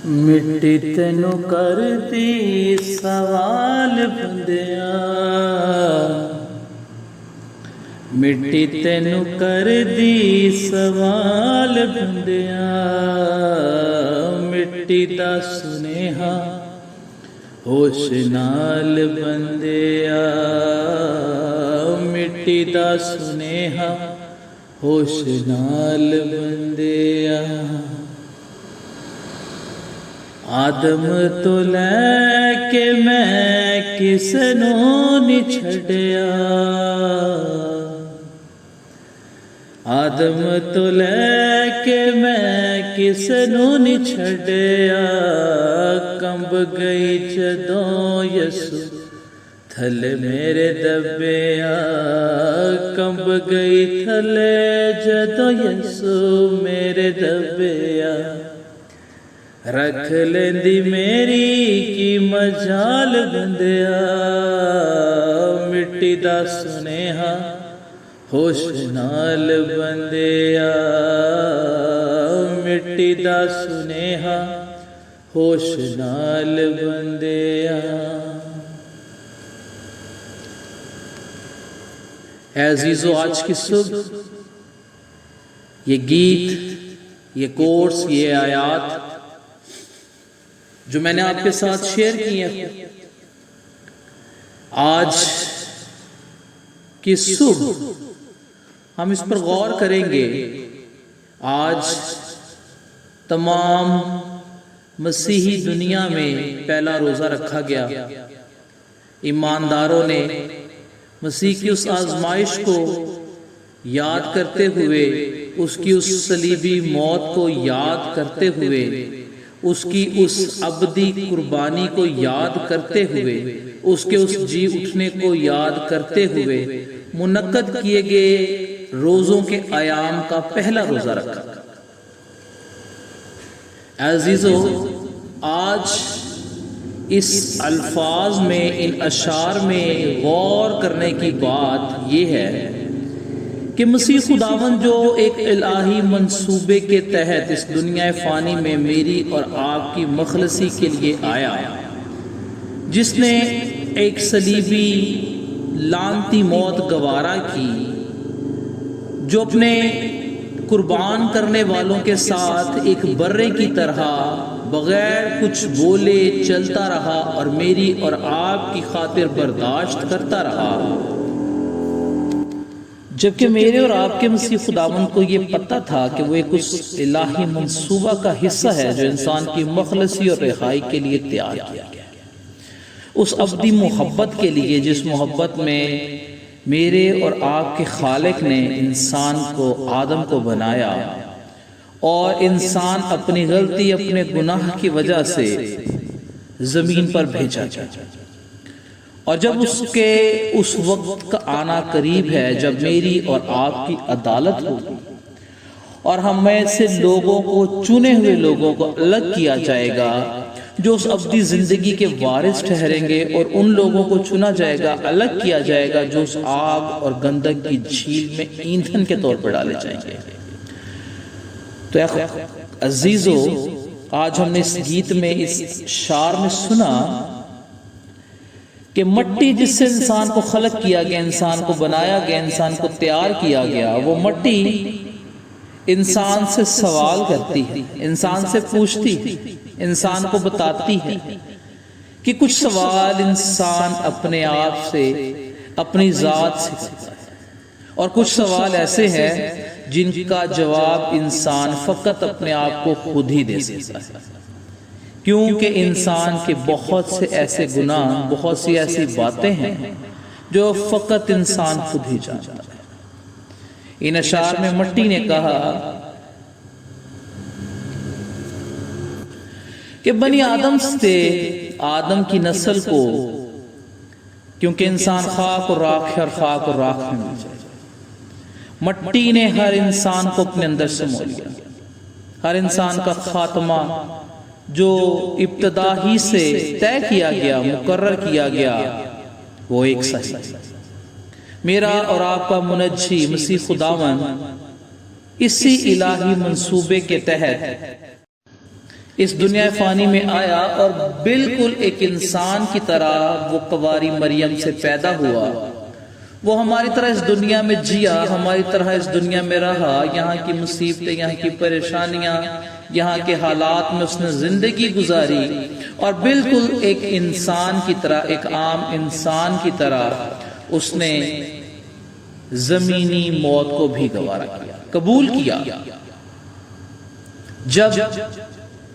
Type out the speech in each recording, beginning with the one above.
ਮਿੱਟੀ ਤੈਨੂੰ ਕਰਦੀ ਸਵਾਲ ਬੰਦਿਆ, ਮਿੱਟੀ ਤੈਨੂੰ ਕਰਦੀ ਸਵਾਲ ਬੰਦਿਆ। ਮਿੱਟੀ ਦਾ ਸੁਨੇਹਾ ਹੋਸ਼ ਨਾਲ ਬੰਦਿਆ, ਮਿੱਟੀ ਦਾ ਸੁਨੇਹਾ ਹੋਸ਼ ਨਾਲ ਬੰਦਿਆ। ਆਦਮ ਤੋਂ ਲੈ ਕੇ ਮੈਂ ਕਿਸ ਨੂੰ ਨੀ ਛੱਡਿਆ, ਆਦਮ ਤੋਂ ਲੈ ਕੇ ਮੈਂ ਕਿਸ ਨੂੰ ਨੀ ਛੱਡਿਆ। ਕੰਬ ਗਈ ਜਦੋਂ ਯਸੂ ਥੱਲੇ ਮੇਰੇ ਦੱਬਿਆ, ਕੰਬ ਗਈ ਥੱਲੇ ਜਦੋਂ ਯਸੂ ਮੇਰੇ ਦੱਬਿਆ। ਰੱਖ ਲੈਂਦੀ ਮੇਰੀ ਕੀ ਮਜਾਲ ਬੰਦਿਆ, ਮਿੱਟੀ ਦਾ ਸੁਨੇਹਾ ਹੋਸ਼ ਨਾਲ ਬੰਦਿਆ, ਮਿੱਟੀ ਦਾ ਸੁਨੇਹਾ ہوش نال بندیا۔ اے عزیزو، آج کی صبح یہ گیت، یہ کورس، یہ آیات جو میں نے آپ کے ساتھ شیئر کی ہیں، آج کی صبح ہم اس پر غور کریں گے۔ آج تمام مسیحی دنیا میں پہلا روزہ رکھا گیا۔ ایمانداروں نے مسیح کی اس آزمائش کو یاد کرتے ہوئے، اس کی اس صلیبی موت کو یاد کرتے ہوئے، اس کی اس ابدی قربانی کو یاد کرتے ہوئے، اس کے اس جی اٹھنے کو یاد کرتے ہوئے منعقد کیے گئے روزوں کے ایام کا پہلا روزہ رکھا۔ عزیزو، آج اس الفاظ میں، ان اشعار میں غور کرنے کی بات یہ ہے کہ مسیح خداوند جو ایک الہی منصوبے کے تحت اس دنیا فانی میں میری اور آپ کی مخلصی کے لیے آیا، جس نے ایک صلیبی لعنتی موت گوارا کی، جو اپنے قربان کرنے والوں کے ساتھ ایک برے کی طرح بغیر کچھ بولے چلتا رہا اور میری اور آپ کی خاطر برداشت کرتا رہا، جبکہ میرے اور آپ کے مسیح خداوند کو یہ پتہ تھا کہ وہ ایک اس الہی منصوبہ کا حصہ ہے جو انسان کی مخلصی اور رہائی کے لیے تیار کیا گیا، اس ابدی محبت کے لیے جس محبت میں میرے اور آپ کے خالق نے انسان کو، آدم کو بنایا، اور انسان اپنی غلطی، اپنے گناہ کی وجہ سے زمین پر بھیجا گیا۔ اور جب اس وقت کا آنا قریب ہے جب میری اور آپ کی عدالت ہوگی اور ہم میں سے لوگوں کو، چنے ہوئے لوگوں کو الگ کیا جائے گا جو اس ابدی زندگی کے وارث ٹھہریں گے، اور ان لوگوں کو چنا جائے گا، الگ کیا جائے گا جو اس آگ اور گندک کی جھیل میں ایندھن کے طور پر ڈالے جائیں گے۔ تو عزیزو، آج ہم نے اس گیت میں، اس شعر میں سنا کہ مٹی جس سے انسان کو خلق کیا گیا، انسان کو بنایا گیا، انسان کو تیار کیا گیا، وہ مٹی انسان سے سوال کرتی ہے، انسان سے پوچھتی ہے، انسان کو بتاتی ہے کہ کچھ سوال انسان اپنے آپ سے، اپنی ذات سے کرتا ہے، اور کچھ سوال ایسے ہیں جن کا جواب انسان فقط اپنے آپ کو خود ہی دے سکتا ہے، کیونکہ انسان کے بہت سے ایسے گناہ، بہت سی ایسی باتیں ہیں جو فقط انسان خود ہی جانتا ہے۔ ان اشعار میں مٹی نے کہا کہ بنی آدم سے، آدم کی نسل کو، کیونکہ انسان خاک اور راکھ ہے اور خاک اور راکھ میں مل جائے، مٹی نے ہر انسان کو اپنے اندر سمو لیا۔ ہر انسان کا خاتمہ جو ابتدا ہی سے طے کیا گیا، مقرر کیا گیا، وہ ایک صحیح۔ میرا اور آپ کا منجی مسیح خداوند اسی الہی منصوبے کے تحت اس دنیا فانی میں آیا اور بالکل ایک انسان کی طرح وہ کنواری مریم سے پیدا ہوا. وہ ہماری طرح اس دنیا میں جیا، ہماری طرح اس دنیا میں رہا. یہاں کی مصیبتیں، یہاں کی پریشانیاں، یہاں کے حالات میں اس نے زندگی گزاری، اور بالکل ایک انسان کی طرح، ایک عام انسان کی طرح اس نے زمینی موت کو بھی گوارا کیا، قبول کیا. جب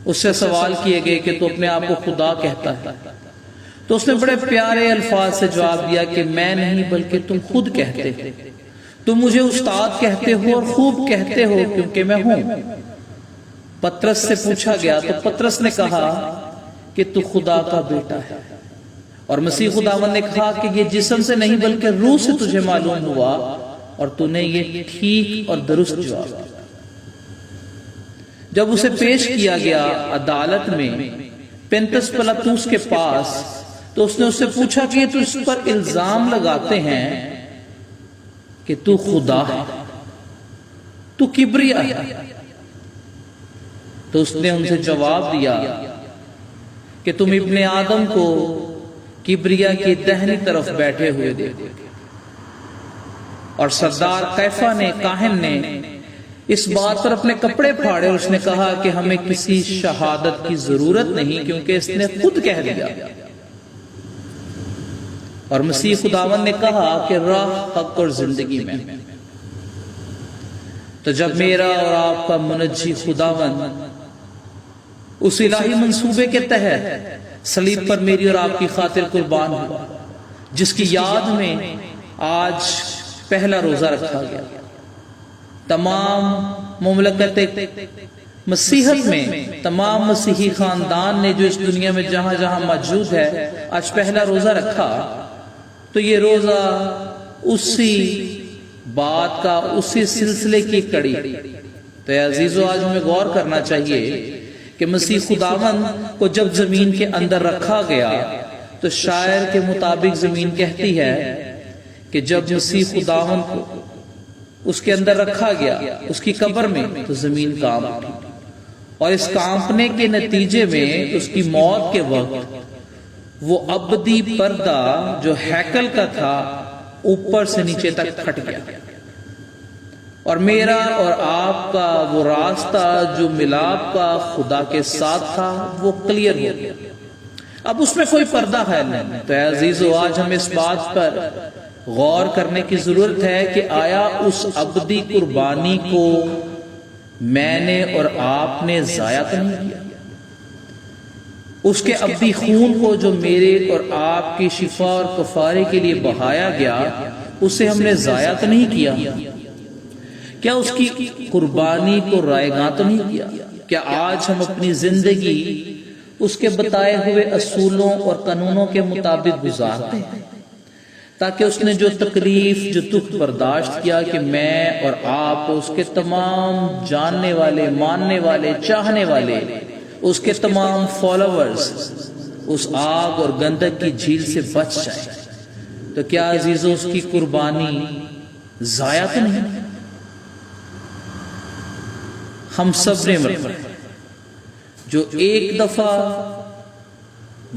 اس سے سوال کیے گئے کہ تو اپنے آپ کو خدا کہتا ہے، تو اس نے بڑے پیارے الفاظ سے جواب دیا کہ میں نہیں بلکہ تم خود کہتے ہو. تم مجھے استاد کہتے ہو اور خوب کہتے ہو کیونکہ میں ہوں. پترس سے پوچھا گیا تو پترس نے کہا کہ تو خدا کا بیٹا ہے. اور مسیح خداوند نے کہا کہ یہ جسم سے نہیں بلکہ روح سے تجھے معلوم ہوا، اور تو نے یہ ٹھیک اور درست جواب دیا. جب اسے پیش کیا گیا عدالت میں پینتس پلاطوس کے پاس، تو اس نے اس سے پوچھا کہ تو اس پر الزام لگاتے ہیں کہ تو خدا ہے، تو کبریا ہے. تو اس نے ان سے جواب دیا کہ تم ابن آدم کو کبریا کی دہنی طرف بیٹھے ہوئے دیکھو. اور سردار قیفہ نے، کاہن نے، اس بات پر اپنے کپڑے پھاڑے اور اس نے کہا کہ ہمیں کسی شہادت کی ضرورت نہیں، کیونکہ اس نے خود کہہ دیا. اور مسیح خداوند نے کہا کہ راہ، حق اور زندگی میں. تو جب میرا اور آپ کا منجی خداوند اس الہی منصوبے کے تحت صلیب پر میری اور آپ کی خاطر قربان ہوا، جس کی یاد میں آج پہلا روزہ رکھا گیا، تمام مملکت مسیحت میں تمام مسیحی خاندان نے جو اس دنیا میں جہاں جہاں موجود ہے آج پہلا روزہ رکھا، تو یہ روزہ اسی بات کا، اسی سلسلے کی کڑی. تو اے عزیزو، آج ہمیں غور کرنا چاہیے کہ مسیح خداوند کو جب زمین کے اندر رکھا گیا، تو شاعر کے مطابق زمین کہتی ہے کہ جب مسیح خداوند کو اس کے اندر رکھا گیا، اس کی قبر میں، تو زمین کانپ اٹھی. اور اس کانپنے کے نتیجے میں اس کی موت کے وقت وہ ابدی پردہ جو ہیکل کا تھا اوپر سے نیچے تک پھٹ گیا، اور میرا اور آپ کا وہ راستہ جو ملاپ کا خدا کے ساتھ تھا وہ کلیئر ہو گیا. اب اس میں کوئی پردہ ہے نہیں. تو اے عزیزو، آج ہم اس بات پر غور کرنے کی ضرورت ہے کہ آیا اس ابدی قربانی کو میں نے اور آپ نے ضائع تو نہیں کیا؟ اس کے ابدی خون کو جو میرے اور آپ کی شفا اور کفارے کے لیے بہایا گیا، اسے ہم نے ضائع تو نہیں کیا؟ کیا اس کی قربانی کو رائیگاں تو نہیں کیا؟ کیا آج ہم اپنی زندگی اس کے بتائے ہوئے اصولوں اور قانونوں کے مطابق گزارتے ہیں، تاکہ اس نے جو تکلیف، جو دکھ برداشت کیا کہ میں اور آپ، اس کے تمام جاننے والے، ماننے والے، چاہنے والے، اس کے تمام فالوورز اس آگ اور گندک کی جھیل سے بچ جائیں؟ تو کیا عزیزو اس کی قربانی ضائع تو نہیں؟ ہم سب نے مرنا ہے. جو ایک دفعہ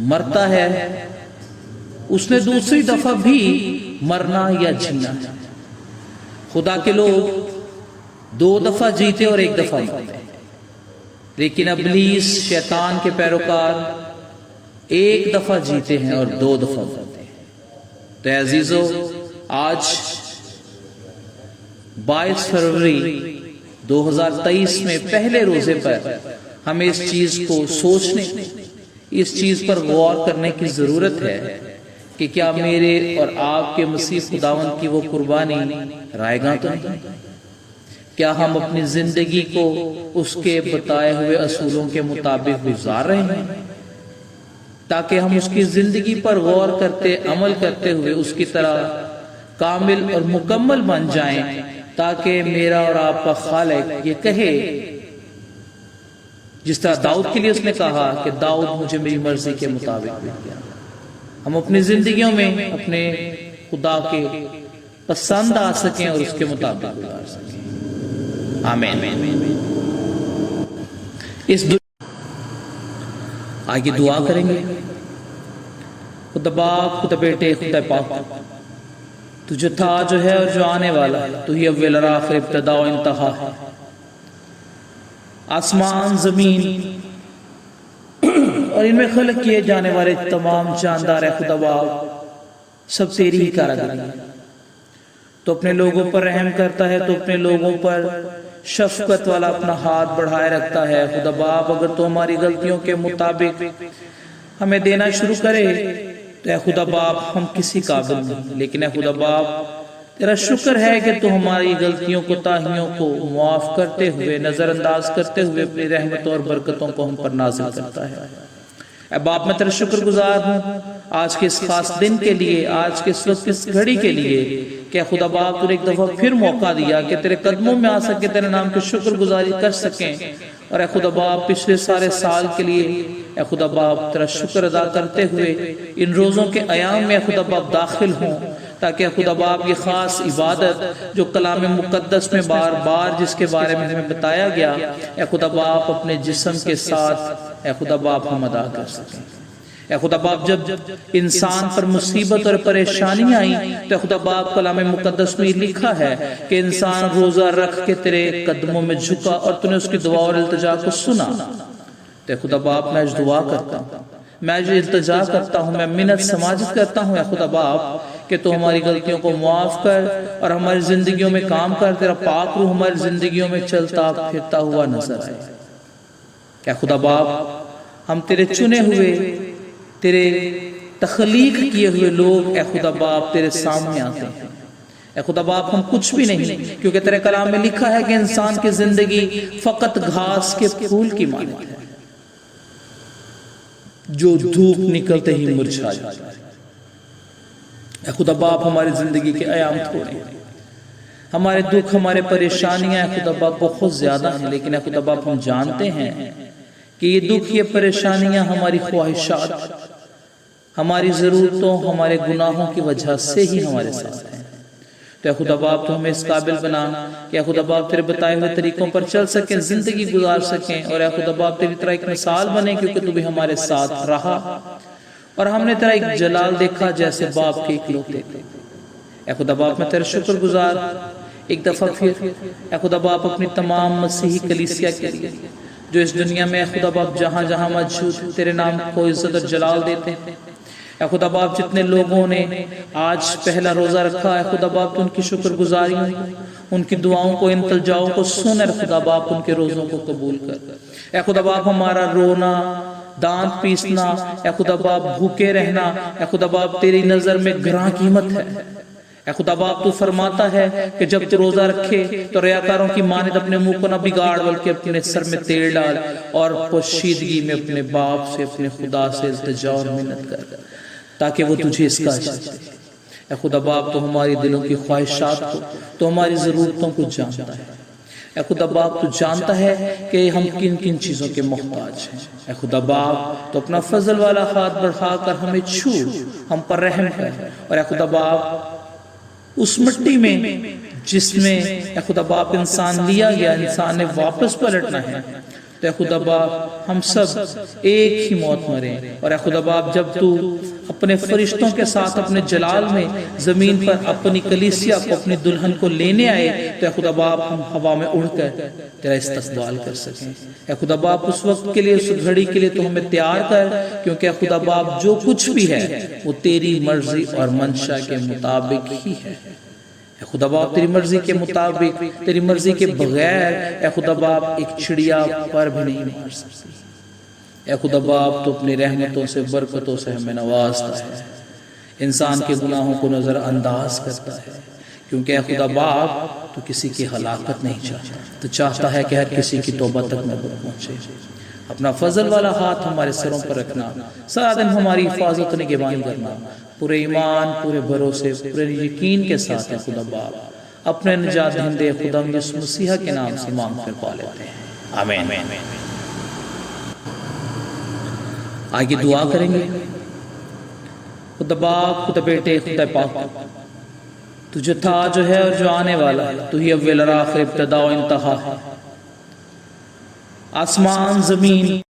مرتا ہے اس نے دوسری دفعہ بھی مرنا یا جینا ہے. خدا کے لوگ 2 دفعہ جیتے اور 1 دفعہ مرتے، لیکن ابلیس، شیطان کے پیروکار 1 دفعہ جیتے ہیں اور 2 دفعہ مرتے ہیں. تو اے عزیزو، آج 22 فروری 2023 میں پہلے روزے پر ہمیں اس چیز کو سوچنے، اس چیز پر غور کرنے کی ضرورت ہے کہ کیا میرے اور آپ کے مسیح خداوند کی وہ قربانی رائیگاں تو نہیں؟ کیا ہم اپنی زندگی کو اس کے بتائے ہوئے اصولوں کے مطابق گزار رہے ہیں، تاکہ ہم اس کی زندگی پر غور کرتے، عمل کرتے ہوئے اس کی طرح کامل اور مکمل بن جائیں، تاکہ میرا اور آپ کا خالق یہ کہے، جس طرح داؤد کے لیے اس نے کہا کہ داؤد مجھے میری مرضی کے مطابق مل گیا. ہم اپنی زندگیوں میں اپنے خدا کے پسند آ سکیں اور اس کے مطابق گزار سکیں. آمین. آگے دعا کریں گے. خدا باپ، خدا بیٹے، خدا پاک، تو جو تھا، جو ہے اور جو آنے والا ہے، تو ہی اول اور آخر، ابتدا و انتہا ہے. آسمان، زمین اور ان میں خلق کیے جانے والے تمام جاندار ہے خدا باپ، سب تیری ہی کارآمدی ہے. تو اپنے لوگوں پر رحم کرتا ہے، تو اپنے لوگوں پر شفقت والا اپنا ہاتھ بڑھائے رکھتا ہے. خدا باپ، اگر تو ہماری غلطیوں کے مطابق ہمیں دینا شروع کرے تو اے خدا باپ ہم کسی قابل نہیں، لیکن اے خدا باپ تیرا شکر ہے کہ تو ہماری غلطیوں کوتاہیوں کو معاف کرتے ہوئے، نظر انداز کرتے ہوئے اپنی رحمتوں اور برکتوں کو ہم پر نازل کرتا ہے. اے باپ، میں تیرا شکر گزار ہوں آج کے اس خاص دن کے لیے، آج کے اس وقت، اس گھڑی کے لیے، کہ خدا باپ تو نے ایک دفعہ پھر موقع دیا کہ تیرے قدموں میں آ سکے، تیرے نام کی شکر گزاری کر سکیں. اور اے خدا باپ پچھلے سارے سال کے لیے اے خدا باپ تیرا شکر ادا کرتے ہوئے ان روزوں کے ایام میں اے خدا باپ داخل ہوں، تاکہ اے خدا باپ یہ خاص عبادت جو کلام مقدس میں بار بار جس کے بارے میں ہمیں بتایا گیا، اے خدا باپ اپنے جسم کے ساتھ اے خدا باپ ہم ادا کر سکیں. اے خدا باپ جب انسان پر مصیبت اور پریشانی آئی تو اے خدا باپ کلام مقدس میں لکھا ہے کہ انسان روزہ رکھ کے تیرے قدموں میں جھکا اور تو نے اس کی دعا اور التجا کو سنا. تو اے خدا باپ میں آج دعا کرتا ہوں، میں آج التجا کرتا ہوں، میں منت سماجت کرتا ہوں اے خدا باپ کہ تو ہماری غلطیوں کو معاف کر اور ہماری زندگیوں میں کام کر. تیرا پاک روح ہماری زندگیوں میں چلتا پھرتا ہوا نظر آئے. اے خدا باپ ہم تیرے چنے ہوئے، تیرے تخلیق کیے ہوئے لوگ اے خدا باپ تیرے سامنے آتے ہیں. اے خدا باپ ہم کچھ بھی نہیں، کیونکہ تیرے کلام میں لکھا ہے کہ انسان کی زندگی فقط گھاس کے پھول کی مانند ہے جو دھوپ نکلتے ہی مرجھا جاتا ہے. اے خدا باپ ہماری زندگی کے ایام تھوڑے ہیں، ہمارے دکھ، ہمارے پریشانیاں اے خدا باپ بہت زیادہ ہیں، لیکن اے خدا باپ ہم جانتے ہیں کہ یہ دکھ، یہ پریشانیاں ہماری خواہشات، ہماری ضرورتوں، ہمارے گناہوں کی وجہ سے ہی ہمارے ساتھ ہیں. تو اے خدا باپ تو ہمیں اس قابل بنا کہ اے خدا باپ تیرے بتائے ہوئے طریقوں پر چل سکیں، زندگی گزار سکیں، اور اے خدا باپ تیری طرح ایک مثال بنے، کیونکہ تو بھی ہمارے ساتھ رہا اور ہم نے تیرا ایک جلال دیکھا جیسے باپ کے اکلوتے تھے. اے خدا باپ میں تیرا شکر گزار ایک دفعہ پھر اے خدا باپ اپنی تمام مسیحی کلیسیا کے لیے جو اس دنیا میں اے خدا باپ جہاں جہاں موجود تیرے نام کو عزت اور جلال دیتے ہیں. اے خدا باپ جتنے لوگوں نے آج پہلا روزہ رکھا اے خدا باپ تو ان کی شکر گزاری، ان کی دعاؤں کو، ان التجاؤں کو سن. اے خدا باپ ان کے روزوں کو قبول کر. اے خدا باپ ہمارا رونا، دانت پیسنا، اے خدا باپ بھوکے رہنا اے خدا باپ تیری نظر میں گراں قیمت ہے. اے خدا باپ تو فرماتا ہے کہ جب تو روزہ رکھے تو ریاکاروں کی مانند اپنے منہ کو نہ بگاڑ، بلکہ اپنے سر میں تیل ڈال اور پوشیدگی میں اپنے باپ سے، اپنے خدا سے التجا اور منت کر تاکہ وہ تجھے اس کا اجر دے. اے خدا باپ تو ہماری دلوں کی خواہشات کو، تو ہماری ضرورتوں کو جانتا ہے. اے خدا باپ تو جانتا ہے کہ ہم کن کن چیزوں کے محتاج ہیں. اے خدا باپ تو اپنا فضل والا ہاتھ بڑھا کر ہمیں چھو، ہم پر رحم کر. اور اے خدا باپ اس مٹی میں جس میں اے خدا باپ انسان لیا گیا، انسان نے واپس پلٹنا ہے، تو اے خدا باپ ہم سب ایک ہی موت مریں. اور اے خدا باپ جب تو اپنے فرشتوں کے ساتھ اپنے جلال میں زمین پر اپنی کلیسیا کو، اپنی دلہن کو لینے آئے، تو اے خدا باپ ہم ہوا میں اڑ کر تیرا استقبال کر سکیں. اے خدا باپ اس وقت کے لیے، اس گھڑی کے لیے تو ہمیں تیار کر، کیونکہ اے خدا باپ جو کچھ بھی ہے وہ تیری مرضی اور منشا کے مطابق ہی ہے. اے خدا باپ تیری مرضی کے مطابق، تیری مرضی کے بغیر اے خدا باپ ایک چڑیا پر بھی نہیں مار سکتی. اے خدا باپ تو اپنی رحمتوں سے، برکتوں سے ہمیں نوازتا ہے، انسان کے گناہوں کو نظر انداز کرتا ہے، کیونکہ اے خدا باپ تو کسی کی ہلاکت نہیں چاہتا، تو چاہتا ہے کہ ہر کسی کی توبہ تک نبوت پہنچے. اپنا فضل والا ہاتھ ہمارے سروں پر رکھنا، سارا دن ہماری حفاظت نگہبانی کرنا، پورے ایمان، پورے بھروسے، پورے یقین کے ساتھ. اے خدا باپ اپنے نجات دہندے خدا یسوع مسیح کے نام سے مانگ کر پا لیتے ہیں، آمین. آگے دعا کریں گے. خدا باپ، خدا بیٹے، خدا پاک، تو جو تھا، جو ہے اور جو آنے والا ہے، تو ہی اول اور آخر، ابتدا و انتہا ہے. آسمان، زمین